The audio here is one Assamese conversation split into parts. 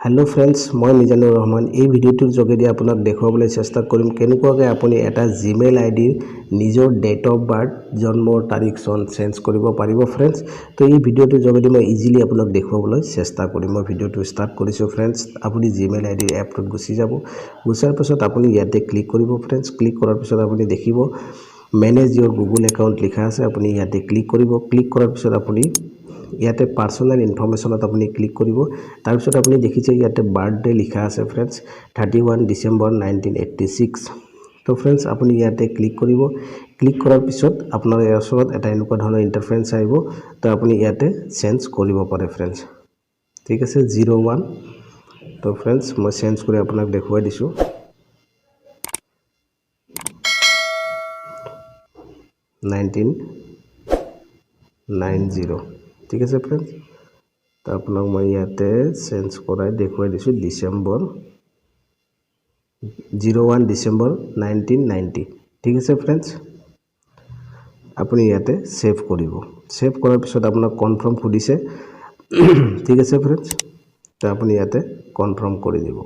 हेलो फ्रेंड्स मैं मिजानुर रहमान এই ভিডিওটোৰ যোগেদি আপোনাক দেখুৱাবলৈ চেষ্টা কৰিম কেনেকুৱাকৈ আপুনি এটা জিমেইল আইডিৰ নিজৰ ডেট অফ বাৰ্থ জন্মৰ তাৰিখ সন চেঞ্জ কৰিব পাৰিব फ्रेंड्स তো এই ভিডিওটোৰ যোগেদি মই ইজিলি আপোনাক দেখুৱাবলৈ চেষ্টা কৰিম মই ভিডিওটো ষ্টাৰ্ট কৰিছো फ्रेंड्स আপুনি জিমেইল আইডিৰ এপটোত গুচি যাব গুচাৰ পিছত আপুনি ইয়াতে ক্লিক কৰিব फ्रेंड्स ক্লিক কৰাৰ পিছত আপুনি দেখিব মেনেজ ইওৰ গুগল একাউন্ট লিখা আছে আপুনি ইয়াতে ক্লিক কৰিব ক্লিক কৰাৰ পিছত আপুনি ইয়াতে পাৰ্সোনাল ইনফৰমেশনত আপনি ক্লিক কৰিব তাৰ পিছত আপুনি দেখিছে ইয়াতে বাৰ্থডে লিখা আছে फ्रेंड्स 31 ডিসেম্বৰ 1986 তো फ्रेंड्स আপুনি ইয়াতে ক্লিক কৰিব ক্লিক কৰাৰ পিছত আপোনাৰ ওচৰত এটা এনেকুৱা ধৰণৰ ইন্টাৰফেস আহিব তো আপুনি ইয়াতে চেঞ্জ কৰিব পাৰে फ्रेंड्स ঠিক আছে 01 তো फ्रेंड्स মই চেঞ্জ কৰি আপোনাক দেখুৱাই দিছো 1990 ठीक है फ्रेंड्स तो आपनक मैं याते चेंज कराई देखुवाई दिसु डिसेम्बर 01 डिसेम्बर 1990 ठीक है फ्रेंड्स আপুনি ইয়াতে সেভ কৰিব সেভ কৰাৰ পিছত আপোনাক কনফাৰ্ম খুদিছে ঠিক আছে फ्रेंड्स তো আপুনি ইয়াতে কনফাৰ্ম কৰি দিব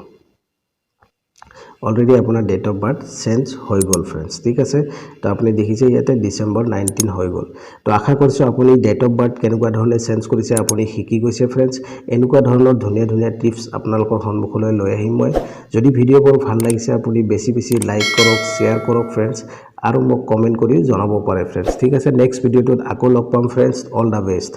অলরেডি আপনার ডেট অফ বার্থ চেঞ্জ হয়ে গল फ्रेंड्स ঠিক আছে তো আপনি দেখিছে ইয়াতে ডিসেম্বৰ 19 হয়ে গল তো আশা কৰছো আপনি ডেট অফ বাৰ্থ কেনেকুৱা ধৰণে চেঞ্জ কৰিছে আপনি শিকি গৈছে फ्रेंड्स এনেকুৱা ধৰণৰ ধুনীয়া ধুনীয়া টিপস আপোনালোকৰ সন্মুখলৈ লৈ আহিম মই যদি ভিডিওবোৰ ভাল লাগিছে আপনি বেছি বেছি লাইক কৰক শেয়াৰ কৰক फ्रेंड्स আৰু মোক কমেন্ট কৰি জনাব পাৰে फ्रेंड्स ঠিক আছে নেক্সট ভিডিওটোত আকৌ লগ পাম फ्रेंड्स অল দা বেষ্ট